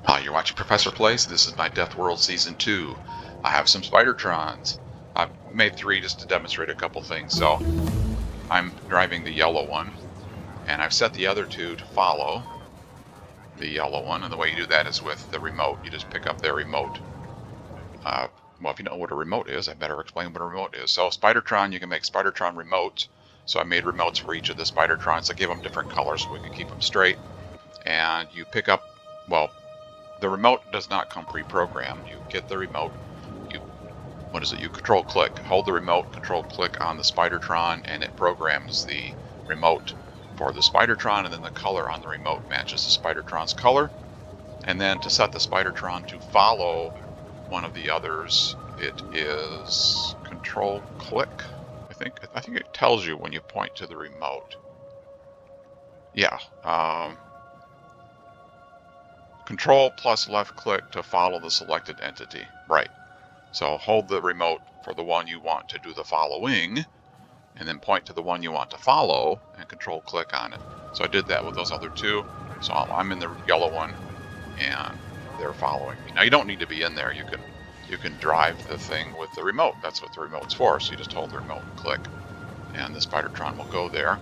Hi, you're watching Professor Plays. This is my Death World Season 2. I have some Spidertrons. I've made 3 just to demonstrate a couple things. So I'm driving the yellow one, and I've set the other 2 to follow the yellow one. And the way you do that is with the remote. You just pick up their remote. Well, if you know what a remote is, I better explain what a remote is. So Spidertron, you can make Spidertron remotes. So I made remotes for each of the Spidertrons. I gave them different colors so we can keep them straight. And you pick up, well, the remote does not come pre-programmed. You get the remote, you control click, hold the remote, control click on the Spidertron, and it programs the remote for the Spidertron, and then the color on the remote matches the Spidertron's color. And then to set the Spidertron to follow one of the others, it is control click. I think it tells you when you point to the remote. Yeah. Control plus left click to follow the selected entity. Right. So hold the remote for the one you want to do the following, and then point to the one you want to follow, and control click on it. So I did that with those other 2. So I'm in the yellow one, and they're following me. Now you don't need to be in there. You can drive the thing with the remote. That's what the remote's for. So you just hold the remote and click, and the Spidertron will go there.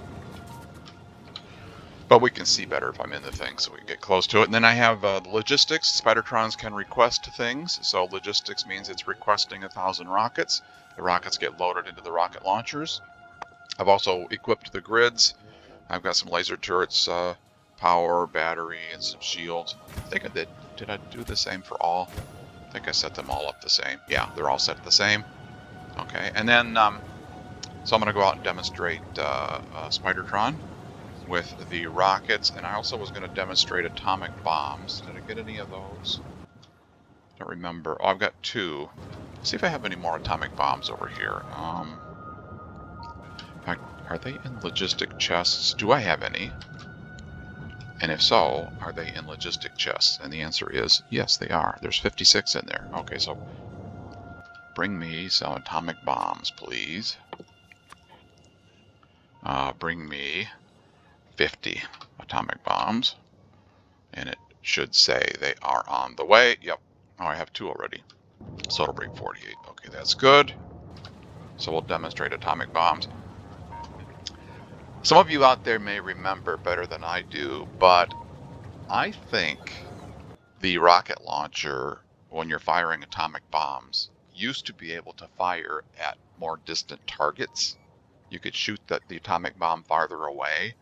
But we can see better if I'm in the thing, so we can get close to it. And then I have logistics. Spidertrons can request things. So logistics means it's requesting 1,000 rockets. The rockets get loaded into the rocket launchers. I've also equipped the grids. I've got some laser turrets, power, battery, and some shields. I think I did I do the same for all? I think I set them all up the same. Yeah, they're all set the same. Okay, and then, so I'm going to go out and demonstrate Spidertron with the rockets, and I also was going to demonstrate atomic bombs. Did I get any of those? Don't remember. Oh, I've got 2. Let's see if I have any more atomic bombs over here. In fact, are they in logistic chests? Do I have any? And if so, are they in logistic chests? And the answer is yes, they are. There's 56 in there. Okay, so bring me some atomic bombs, please. Bring me 50 atomic bombs, and it should say they are on the way. Yep. Oh, I have 2 already, so it'll bring 48. Okay, that's good. So we'll demonstrate atomic bombs. Some of you out there may remember better than I do, but I think the rocket launcher, when you're firing atomic bombs, used to be able to fire at more distant targets. You could shoot the atomic bomb farther away.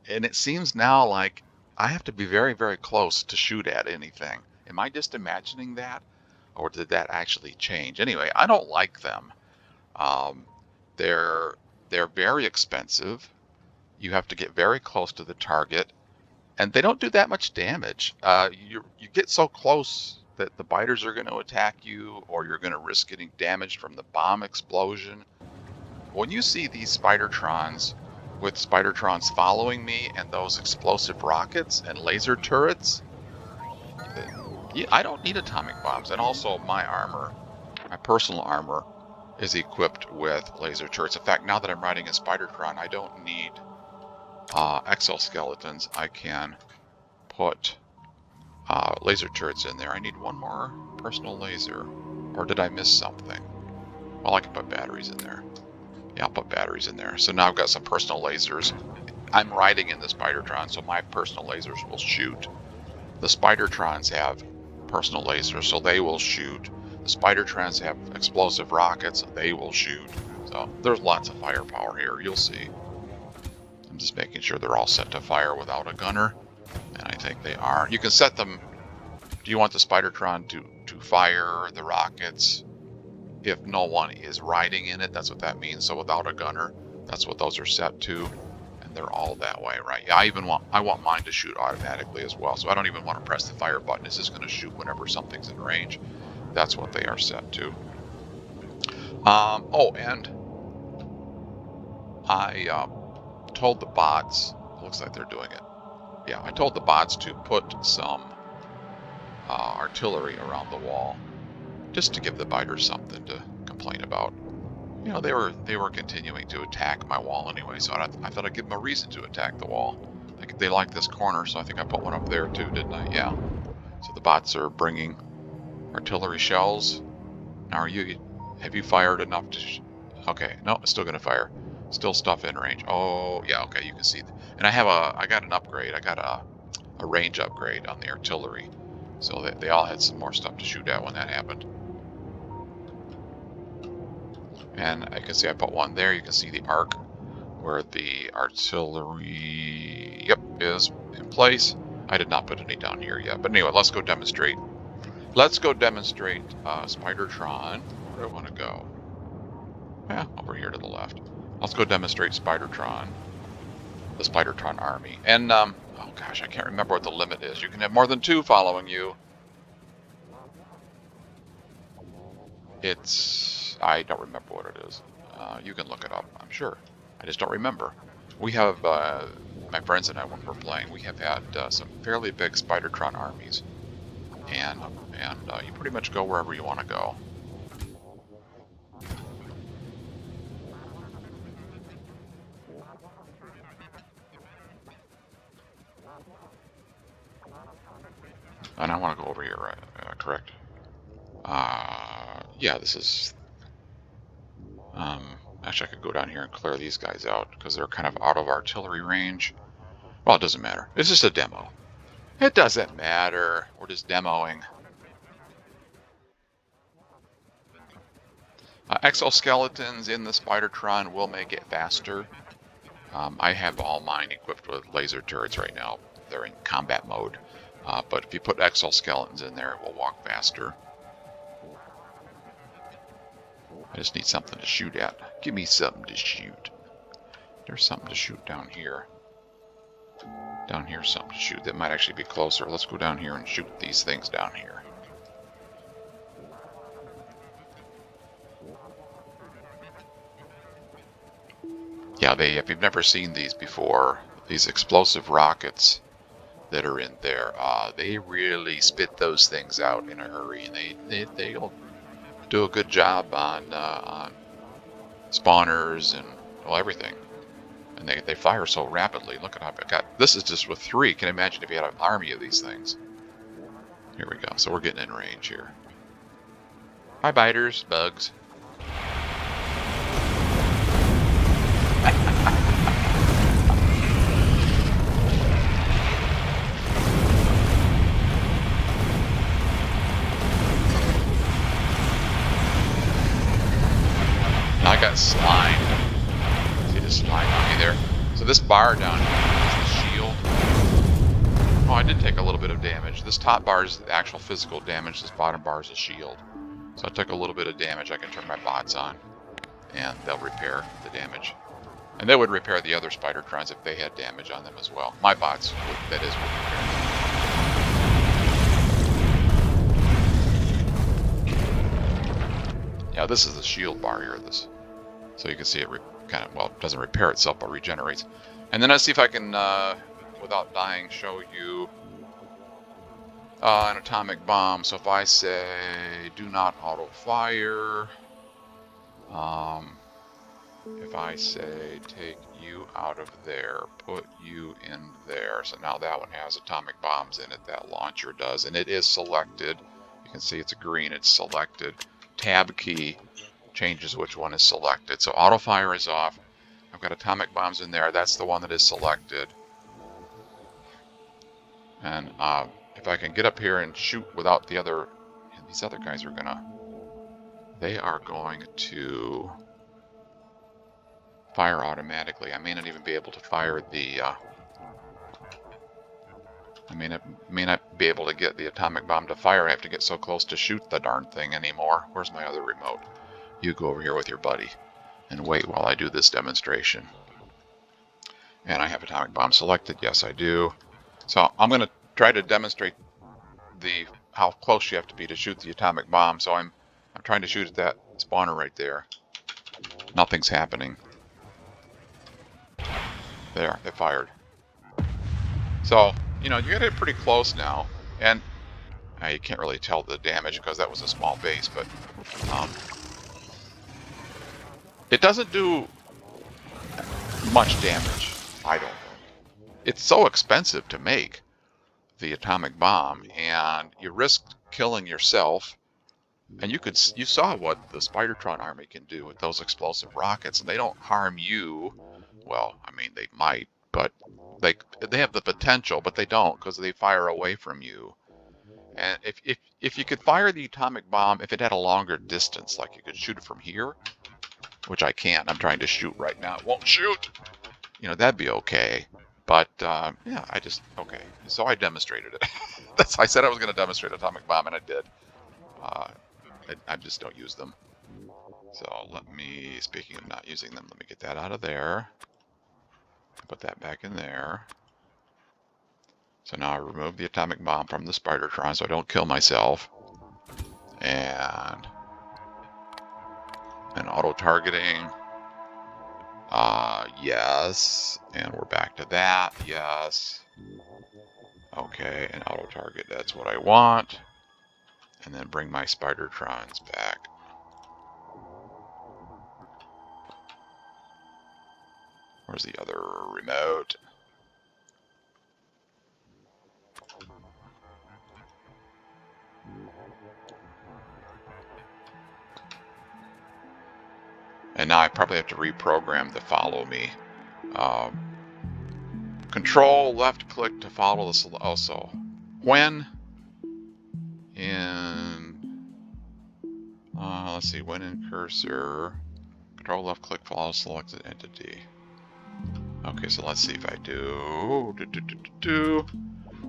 And it seems now like I have to be very, very close to shoot at anything. Am I just imagining that? Or did that actually change? Anyway, I don't like them. They're very expensive. You have to get very close to the target, and they don't do that much damage. You get so close that the biters are going to attack you, or you're going to risk getting damaged from the bomb explosion. When you see these Spidertrons with Spidertrons following me and those explosive rockets and laser turrets, I don't need atomic bombs. And also my armor, my personal armor, is equipped with laser turrets. In fact, now that I'm riding a Spidertron, I don't need exoskeletons. I can put laser turrets in there. I need one more personal laser. Or did I miss something? Well, I can put batteries in there. Yeah, I'll put batteries in there. So now I've got some personal lasers. I'm riding in the Spidertron, so my personal lasers will shoot. The Spidertrons have personal lasers, so they will shoot. The Spidertrons have explosive rockets, they will shoot. So there's lots of firepower here, you'll see. I'm just making sure they're all set to fire without a gunner, and I think they are. You can set them. Do you want the Spidertron to fire the rockets if no one is riding in it? That's what that means. So without a gunner, that's what those are set to, and they're all that way, right? Yeah, I want mine to shoot automatically as well, so I don't even want to press the fire button. It's just going to shoot whenever something's in range. That's what they are set to. Oh, and I told the bots. Looks like they're doing it. Yeah, I told the bots to put some artillery around the wall, just to give the biters something to complain about. You know, they were continuing to attack my wall anyway, so I thought I'd give them a reason to attack the wall. They like this corner, so I think I put one up there too, didn't I? Yeah. So the bots are bringing artillery shells. Now have you fired enough to... Okay, no, it's still going to fire. Still stuff in range. Oh, yeah, okay, you can see. And I got an upgrade. I got a range upgrade on the artillery. So they all had some more stuff to shoot at when that happened. And I can see I put one there. You can see the arc where the artillery, yep, is in place. I did not put any down here yet. But anyway, let's go demonstrate. Let's go demonstrate Spidertron. Where do I want to go? Yeah, over here to the left. Let's go demonstrate Spidertron. The Spidertron army. And, oh gosh, I can't remember what the limit is. You can have more than 2 following you. I don't remember what it is. You can look it up, I'm sure. I just don't remember. We have, my friends and I, when we're playing, we have had some fairly big Spidertron armies. And you pretty much go wherever you want to go. And I want to go over here, right? Correct? Yeah, this is... actually, I could go down here and clear these guys out, because they're kind of out of artillery range. Well, it doesn't matter. It's just a demo. It doesn't matter. We're just demoing. Exoskeletons in the Spidertron will make it faster. I have all mine equipped with laser turrets right now. They're in combat mode. But if you put exoskeletons in there, it will walk faster. I just need something to shoot at. Give me something to shoot. There's something to shoot down here. Down here's something to shoot. That might actually be closer. Let's go down here and shoot these things down here. Yeah, if you've never seen these before, these explosive rockets that are in there, they really spit those things out in a hurry, and they'll do a good job on spawners and, well, everything. And they fire so rapidly. Look at how I got. This is just with 3. Can you imagine if you had an army of these things? Here we go. So we're getting in range here. Hi, biters, bugs. I got slimed. See the slime on me there? So this bar down here is the shield. Oh, I did take a little bit of damage. This top bar is the actual physical damage. This bottom bar is a shield. So I took a little bit of damage. I can turn my bots on, and they'll repair the damage. And they would repair the other Spidertrons if they had damage on them as well. My bots, would repair. Yeah, this is the shield bar here. So you can see it kind of, well, it doesn't repair itself, but regenerates. And then let's see if I can, without dying, show you an atomic bomb. So if I say, do not auto fire, if I say, take you out of there, put you in there. So now that one has atomic bombs in it, that launcher does, and it is selected. You can see it's green, it's selected. Tab key changes which one is selected. So auto fire is off. I've got atomic bombs in there. That's the one that is selected. And if I can get up here and shoot without the other, these other guys are they are going to fire automatically. I may not even be able to fire the, I may not be able to get the atomic bomb to fire. I have to get so close to shoot the darn thing anymore. Where's my other remote? You go over here with your buddy and wait while I do this demonstration. And I have atomic bomb selected. Yes, I do. So I'm going to try to demonstrate how close you have to be to shoot the atomic bomb. So I'm trying to shoot at that spawner right there. Nothing's happening. There, it fired. So, you know, you got it pretty close now, and you can't really tell the damage because that was a small base, but it doesn't do much damage, I don't think. It's so expensive to make. the atomic bomb, and you risk killing yourself. And you saw what the Spidertron army can do with those explosive rockets, and they don't harm you. Well, I mean, they might, but they have the potential, but they don't, because they fire away from you. And if you could fire the atomic bomb, if it had a longer distance, like you could shoot it from here, which I can't. I'm trying to shoot right now. It won't shoot. You know, that'd be okay. But yeah, okay. So I demonstrated it. I said I was going to demonstrate atomic bomb, and I did. I just don't use them. So speaking of not using them, let me get that out of there. Put that back in there. So now I remove the atomic bomb from the Spidertron so I don't kill myself. And auto-targeting. Yes. And we're back to that. Yes. Okay, and auto-target, that's what I want. And then bring my Spidertrons back. Where's the other remote? And now I probably have to reprogram the follow me. Control left click to follow the also. When in let's see, when in cursor, control left click follow selected entity. Okay, so let's see if I do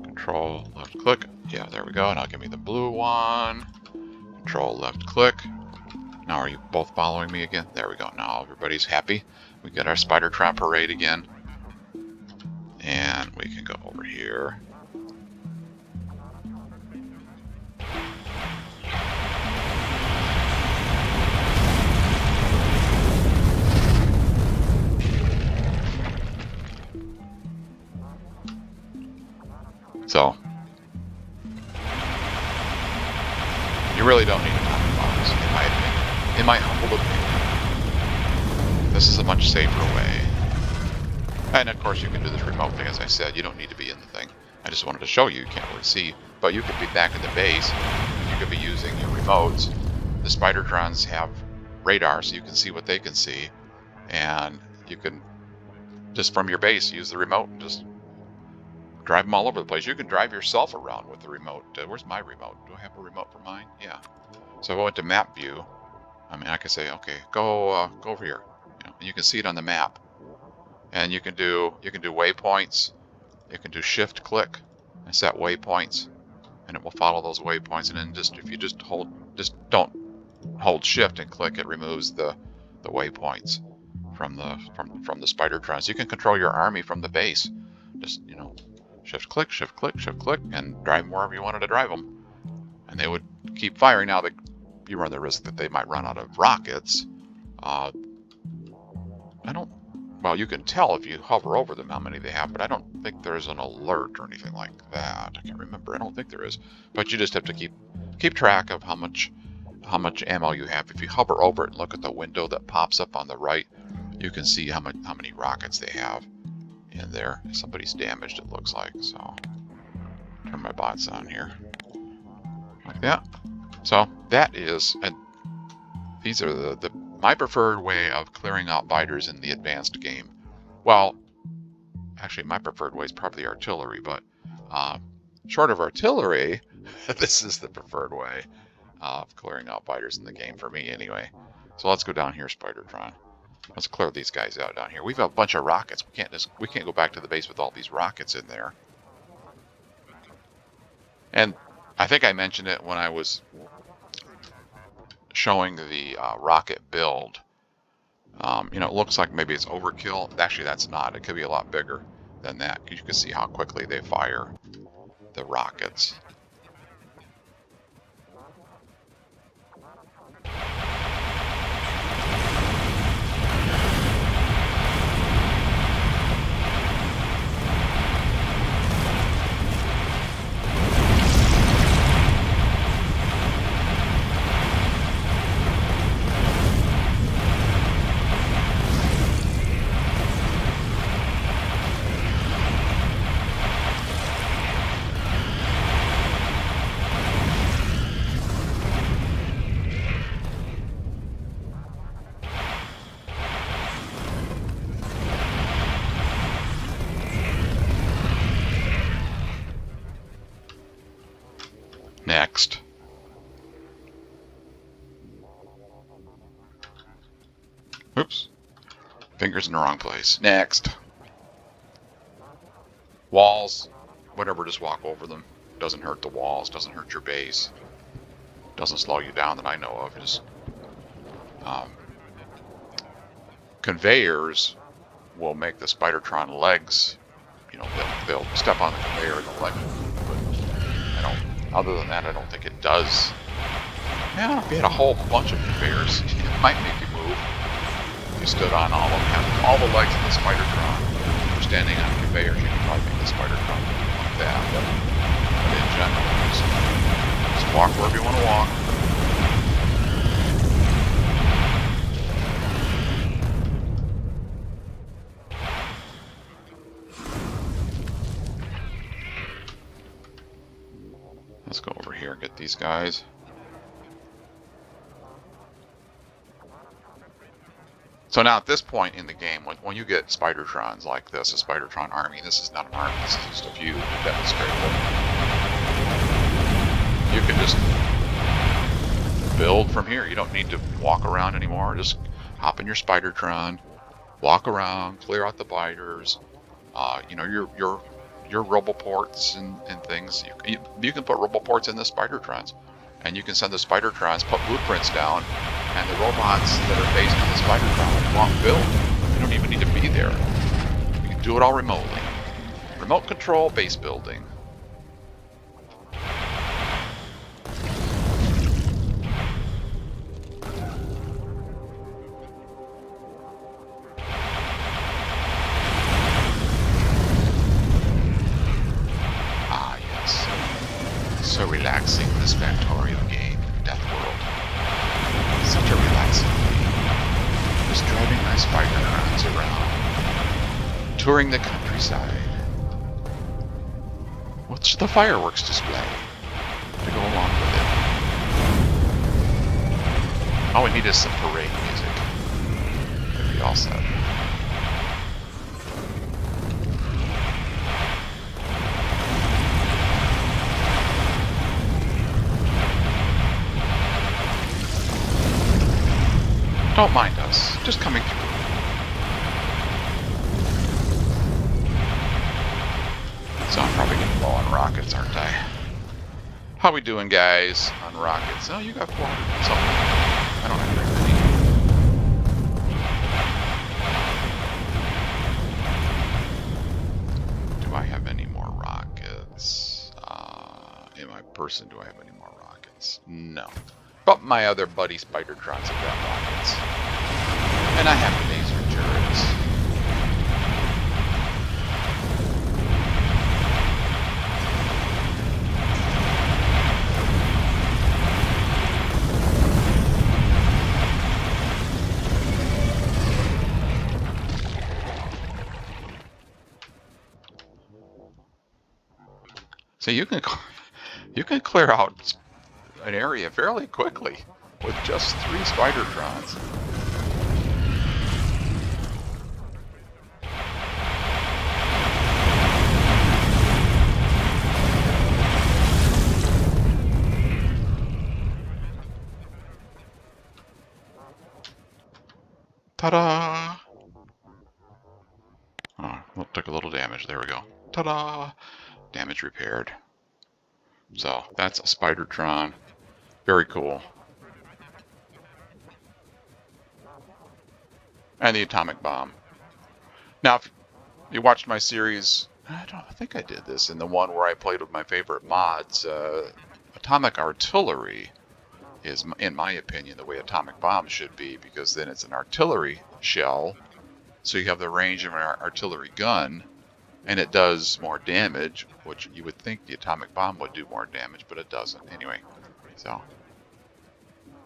control left click. Yeah, there we go. Now give me the blue one. Control left click. Now are you both following me again? There we go. Now everybody's happy. We get our Spidertron parade again. And we can go over here. So, you really don't need atomic bombs, in my opinion. In my humble opinion. This is a much safer way. And of course you can do this remotely, as I said. You don't need to be in the thing. I just wanted to show you. You can't really see. But you could be back in the base. You could be using your remotes. The Spidertrons have radar, so you can see what they can see. And you can, just from your base, use the remote and just drive them all over the place. You can drive yourself around with the remote. Where's my remote? Do I have a remote for mine? Yeah. So if I went to map view, I mean, I could say, okay, go over here. You know, and you can see it on the map. And you can do waypoints. You can do shift click and set waypoints, and it will follow those waypoints. And then if you don't hold shift and click, it removes the waypoints from the Spidertrons. You can control your army from the base. Just, you know, shift click, shift click, shift click, and drive them wherever you wanted to drive them. And they would keep firing. Now you run the risk that they might run out of rockets. Well, you can tell if you hover over them how many they have, but I don't think there's an alert or anything like that. I can't remember. I don't think there is. But you just have to keep track of how much ammo you have. If you hover over it and look at the window that pops up on the right, you can see how many rockets they have in there. Somebody's damaged, it looks like. So turn my bots on here. Like that. So that is, and these are my preferred way of clearing out biters in the advanced game. Well, actually, my preferred way is probably artillery, but short of artillery, this is the preferred way of clearing out biters in the game for me, anyway. So let's go down here, Spidertron. Let's clear these guys out down here. We've got a bunch of rockets. We can't go back to the base with all these rockets in there. And I think I mentioned it when I was showing the rocket build. You know, it looks like maybe it's overkill. Actually, that's not. It could be a lot bigger than that. You can see how quickly they fire the rockets. Fingers in the wrong place. Next. Walls, whatever, just walk over them. Doesn't hurt the walls, doesn't hurt your base. Doesn't slow you down that I know of. Just conveyors will make the Spidertron legs, you know, they'll step on the conveyor and the leg will move, but I don't, other than that, I don't think it does. Yeah, if you had a whole bunch of conveyors, it might make you move. If you stood on all of them, have all the legs of the Spidertron. If you're standing on a conveyor, you can probably make the Spidertron move like that, but in general, just walk wherever you want to walk. Let's go over here and get these guys. So now at this point in the game, when you get Spidertrons like this, a Spidertron army, this is not an army, this is just a few to demonstrate that you can just build from here. You don't need to walk around anymore. Just hop in your Spidertron, walk around, clear out the biters, you know, your roboports and things. You can put roboports in the Spidertrons, and you can send the Spidertrons, put blueprints down, and the robots that are based on the Spidertron won't build. You don't even need to be there. You can do it all remotely. Remote control base building. Ah, yes. So relaxing, this factorio game, Death World. Such a relaxing game. Just driving my Spidertrons around, touring the countryside. What's the fireworks display to go along with it? All we need is some parade music. It'll be all set. Don't mind us, just coming through. So I'm probably getting low on rockets, aren't I? How we doing, guys, on rockets? Oh, you got 400 something. I don't have very many. Do I have any more rockets? In my person, do I have any more rockets? No. But my other buddy Spidertrons have got rockets. And I have laser turrets. So you can clear out an area fairly quickly with just 3 Spidertrons. Ta-da! Oh, well, took a little damage. There we go. Ta-da! Damage repaired. So that's a Spidertron. Very cool. And the atomic bomb. Now, if you watched my series, I think I did this in the one where I played with my favorite mods. Atomic artillery is, in my opinion, the way atomic bombs should be, because then it's an artillery shell, so you have the range of an artillery gun, and it does more damage, which you would think the atomic bomb would do more damage, but it doesn't. Anyway, so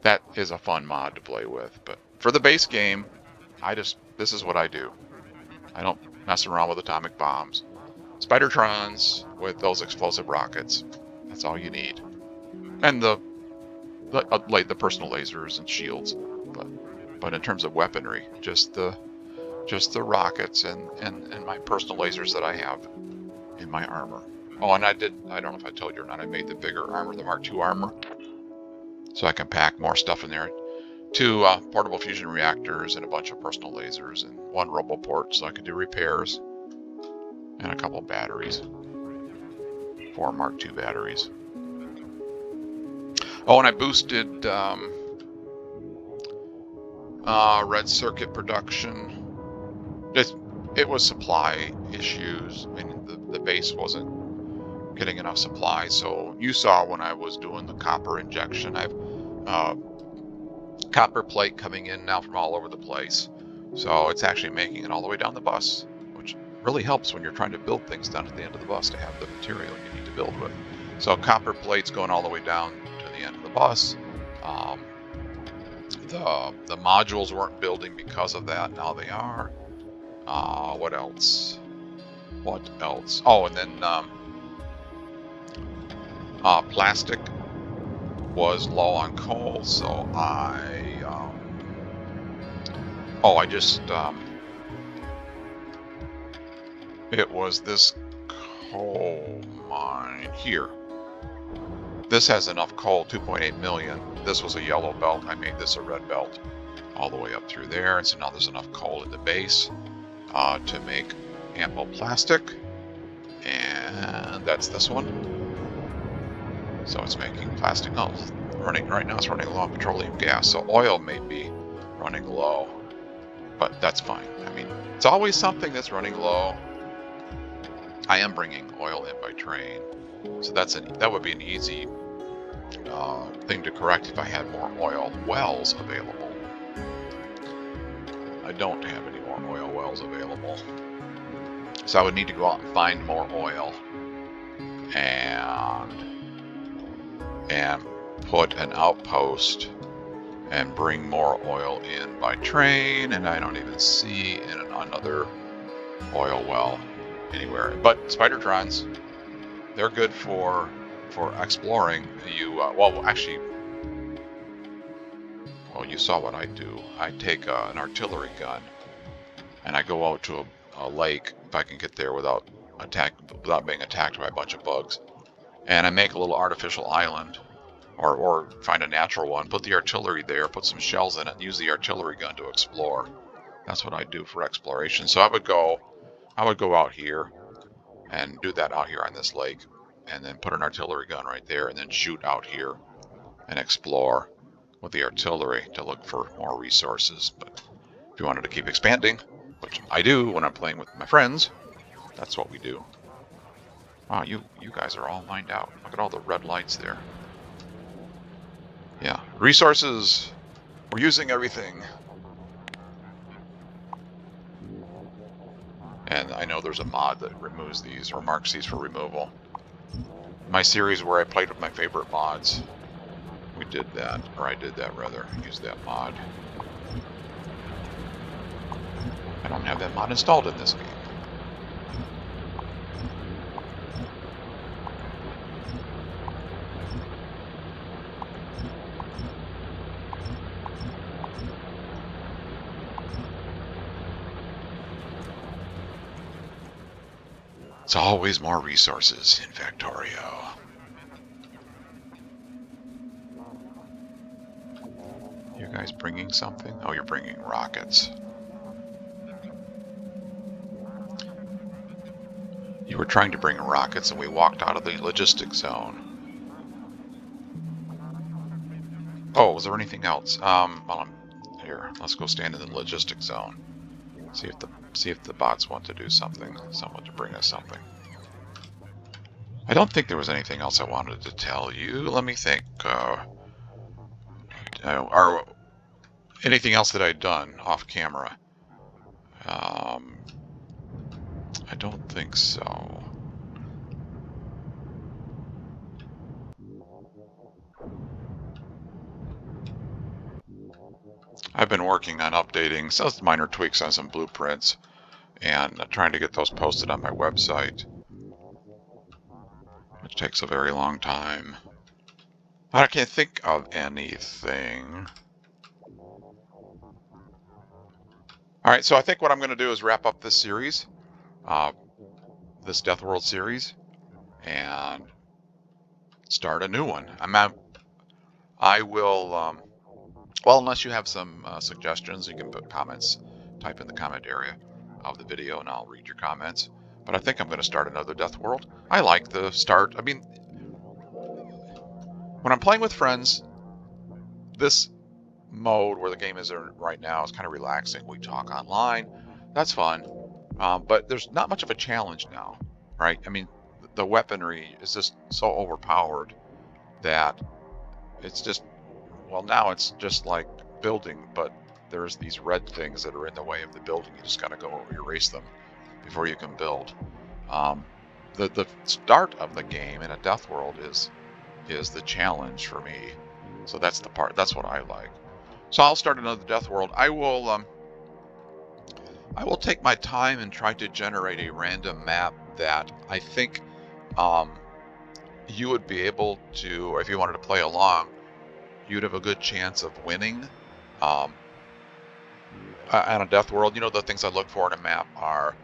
that is a fun mod to play with. But for the base game, this is what I do. I don't mess around with atomic bombs. Spidertrons with those explosive rockets. That's all you need. And the personal lasers and shields. But in terms of weaponry, just the rockets and my personal lasers that I have in my armor. Oh, and I don't know if I told you or not, I made the bigger armor, the Mark II armor, so I can pack more stuff in there. 2 portable fusion reactors and a bunch of personal lasers and 1 roboport so I could do repairs, and a couple batteries, 4 Mark II batteries. Oh, and I boosted red circuit production. It was supply issues. I mean, the base wasn't getting enough supply. So you saw when I was doing the copper injection, I've copper plate coming in now from all over the place. So it's actually making it all the way down the bus, which really helps when you're trying to build things down at the end of the bus to have the material you need to build with. So copper plates going all the way down to the end of the bus. The modules weren't building because of that. Now they are. What else? What else? Oh, and then plastic was low on coal, so it was this coal mine here. This has enough coal, 2.8 million. This was a yellow belt. I made this a red belt all the way up through there. And so now there's enough coal at the base to make ample plastic. And that's this one. So it's making plastic. Oh, right now it's running low on petroleum gas. So oil may be running low, but that's fine. I mean, it's always something that's running low. I am bringing oil in by train. So that would be an easy thing to correct if I had more oil wells available. I don't have any more oil wells available. So I would need to go out and find more oil and put an outpost and bring more oil in by train, and I don't even see another oil well anywhere. But Spidertrons, they're good for exploring. You saw what I do. I take an artillery gun and I go out to a lake, if I can get there without being attacked by a bunch of bugs, and I make a little artificial island, or find a natural one, put the artillery there, put some shells in it, and use the artillery gun to explore. That's what I do for exploration. So I would go out here and do that out here on this lake, and then put an artillery gun right there, and then shoot out here and explore with the artillery to look for more resources. But if you wanted to keep expanding, which I do when I'm playing with my friends, that's what we do. Wow, you guys are all lined out. Look at all the red lights there. Yeah, resources. We're using everything. And I know there's a mod that removes these or marks these for removal. My series where I played with my favorite mods, we did that, or I did that rather, used that mod. I don't have that mod installed in this game. It's always more resources in Factorio. You guys bringing something? Oh, you're bringing rockets. You were trying to bring rockets and we walked out of the logistics zone. Oh, was there anything else? Well, I'm here. Let's go stand in the logistics zone. See if the bots want to do something. Someone to bring us something. I don't think there was anything else I wanted to tell you. Let me think. Or anything else that I'd done off camera? I don't think so. I've been working on updating some minor tweaks on some blueprints and trying to get those posted on my website, which takes a very long time. But I can't think of anything. All right, so I think what I'm going to do is wrap up this series, this Death World series, and start a new one. I will Well, unless you have some suggestions, you can put comments, type in the comment area of the video, and I'll read your comments. But I think I'm going to start another Death World. I like the start. I mean, when I'm playing with friends, this mode where the game is right now is kind of relaxing. We talk online. That's fun. But there's not much of a challenge now, right? I mean, the weaponry is just so overpowered that it's just, well, now it's just like building, but there's these red things that are in the way of the building. You just got to go erase them before you can build. The start of the game in a Death World is the challenge for me. So that's the part. That's what I like. So I'll start another Death World. I will take my time and try to generate a random map that I think you would be able to, if you wanted to play along, you'd have a good chance of winning. On a Death World, you know, the things I look for in a map are,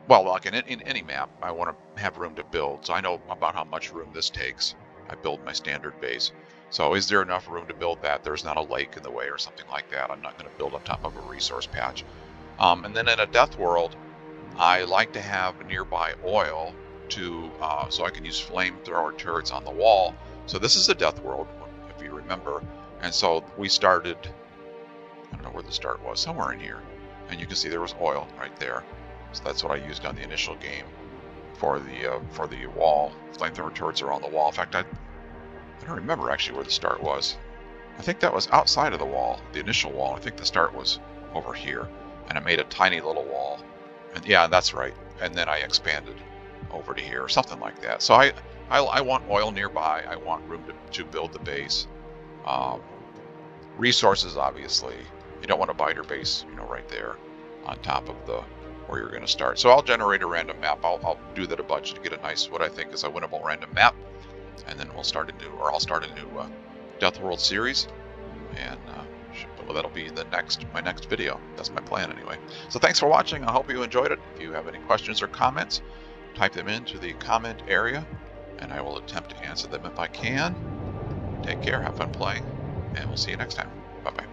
well, like in any map, I want to have room to build. So I know about how much room this takes. I build my standard base. So is there enough room to build that there's not a lake in the way or something like that? I'm not going to build on top of a resource patch. And then in a Death World, I like to have nearby oil to so I can use flamethrower turrets on the wall. So this is a Death World, if you remember. And so we started, I don't know where the start was, somewhere in here. And you can see there was oil right there. So that's what I used on the initial game for the wall. Flamethrower turrets are on the wall. In fact, I don't remember actually where the start was. I think that was outside of the wall, the initial wall. I think the start was over here. And I made a tiny little wall. And yeah, that's right. And then I expanded over to here, or something like that. So I want oil nearby. I want room to build the base. Resources, obviously. You don't want to bite your base, you know, right there on top of the where you're going to start. So I'll generate a random map. I'll do that a bunch to get a nice, what I think is a winnable random map. And then I'll start a new Death World series. And well, that'll be my next video. That's my plan anyway. So thanks for watching. I hope you enjoyed it. If you have any questions or comments, type them into the comment area, and I will attempt to answer them if I can. Take care, have fun playing, and we'll see you next time. Bye-bye.